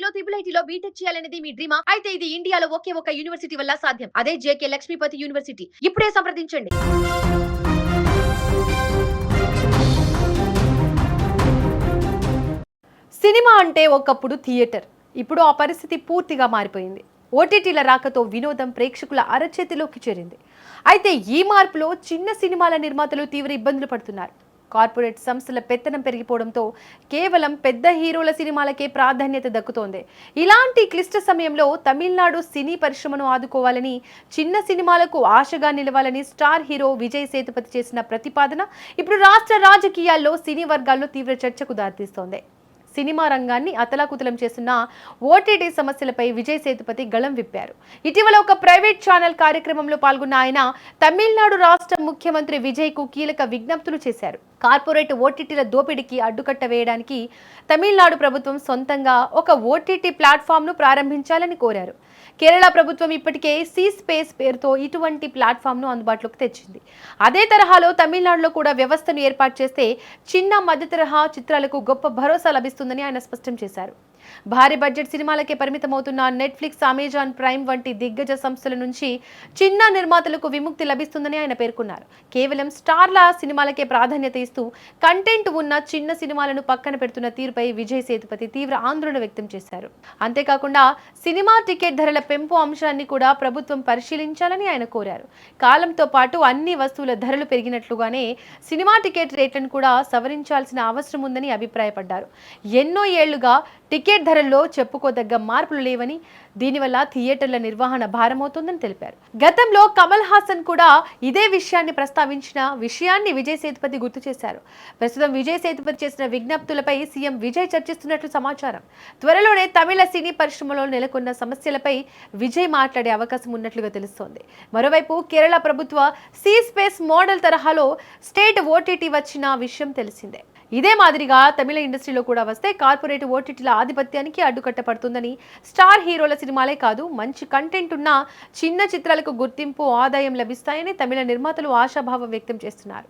ఐఐటీలో triple ఐటీలో BTech చేయాలనేది మీ డ్రీమా? అయితే ఇది ఇండియాలో ఒకే ఒక యూనివర్సిటీ వల్ల సాధ్యం. అదే జేకే లక్ష్మీపతి యూనివర్సిటీ. ఇప్పుడే సంప్రదించండి. సినిమా అంటే ఒకప్పుడు థియేటర్. ఇప్పుడు ఆ పరిస్థితి పూర్తిగా మారిపోయింది. ఓటీటీల రాకతో వినోదం ప్రేక్షకుల అరచేతిలోకి చేరింది. అయితే ఈ మార్పులో చిన్న సినిమాల నిర్మాతలు తీవ్ర ఇబ్బందులు పడుతున్నారు. కార్పొరేట్ సంస్థల పెత్తనం పెరిగిపోవడంతో కేవలం పెద్ద హీరోల సినిమాలకే ప్రాధాన్యత దక్కుతోంది. ఇలాంటి క్లిష్ట సమయంలో తమిళనాడు సినీ పరిశ్రమను ఆదుకోవాలని, చిన్న సినిమాలకు ఆశగా నిలవాలని స్టార్ హీరో విజయ్ సేతుపతి చేసిన ప్రతిపాదన ఇప్పుడు రాష్ట్ర రాజకీయాల్లో సినీ వర్గాల్లో తీవ్ర చర్చకు దారితీస్తోంది. సినిమా రంగాన్ని అతలాకుతలం చేస్తున్న ఓటీటీ సమస్యలపై విజయ్ సేతుపతి గళం విప్పారు. ఇటీవల ఒక ప్రైవేట్ ఛానల్ కార్యక్రమంలో పాల్గొన్న ఆయన తమిళనాడు రాష్ట్ర ముఖ్యమంత్రి విజయ్కు కీలక విజ్ఞప్తులు చేశారు. కార్పొరేట్ ఓటీటీల దోపిడీకి అడ్డుకట్ట వేయడానికి తమిళనాడు ప్రభుత్వం సొంతంగా ఒక ఓటీటీ ప్లాట్ఫామ్ను ప్రారంభించాలని కోరారు. కేరళ ప్రభుత్వం ఇప్పటికే సీ స్పేస్ పేరుతో ఇటువంటి ప్లాట్ఫామ్ను అందుబాటులోకి తెచ్చింది. అదే తరహాలో తమిళనాడులో కూడా వ్యవస్థను ఏర్పాటు చేస్తే చిన్న మధ్య తరహా చిత్రాలకు గొప్ప భరోసా లభిస్తుందని ఆయన స్పష్టం చేశారు. భారీ బడ్జెట్ సినిమాలకే పరిమితమవుతున్న నెట్ఫ్లిక్స్, అమెజాన్ ప్రైమ్ వంటి దిగ్గజ సంస్థల నుంచి చిన్న నిర్మాతలకు విముక్తి లభిస్తుందని ఆయన పేర్కొన్నారు. కేవలం స్టార్ల సినిమాలకే ప్రాధాన్యత ఇస్తూ కంటెంట్ ఉన్న చిన్న సినిమాలను పక్కన పెడుతున్న తీరుపై విజయ్ సేతుపతి తీవ్ర ఆందోళన వ్యక్తం చేశారు. అంతేకాకుండా సినిమా టికెట్ ధరల పెంపు అంశాన్ని కూడా ప్రభుత్వం పరిశీలించాలని ఆయన కోరారు. కాలంతో పాటు అన్ని వస్తువుల ధరలు పెరిగినట్లుగానే సినిమా టికెట్ రేట్లను కూడా సవరించాల్సిన అవసరం ఉందని అభిప్రాయపడ్డారు. ఎన్నో ఏళ్లుగా టికెట్ ధరల్లో చెప్పుకోదగ్గ మార్పులు లేవని, దీనివల్ల థియేటర్ల నిర్వహణ భారమవుతుందని తెలిపారు. గతంలో కమల్ హాసన్ కూడా ఇదే విషయాన్ని ప్రస్తావించిన విషయాన్ని విజయ్ సేతుపతి గుర్తు చేశారు. ప్రస్తుతం విజయ్ సేతుపతి చేసిన విజ్ఞప్తులపై సీఎం విజయ్ చర్చిస్తున్నట్లు సమాచారం. త్వరలోనే తమిళ సినీ పరిశ్రమలో నెలకొన్న సమస్యలపై విజయ్ మాట్లాడే అవకాశం ఉన్నట్లుగా తెలుస్తోంది. మరోవైపు కేరళ ప్రభుత్వ సీ స్పేస్ మోడల్ తరహాలో స్టేట్ ఓటీటీ వచ్చిన విషయం తెలిసిందే. ఇదే మాదిరిగా తమిళ ఇండస్ట్రీలో కూడా వస్తే కార్పొరేట్ ఓటీటీల ఆధిపత్యానికి అడ్డుకట్టపడుతుందని, స్టార్ హీరోల సినిమాలే కాదు మంచి కంటెంట్ ఉన్న చిన్న చిత్రాలకు గుర్తింపు, ఆదాయం లభిస్తాయని తమిళ నిర్మాతలు ఆశాభావం వ్యక్తం చేస్తున్నారు.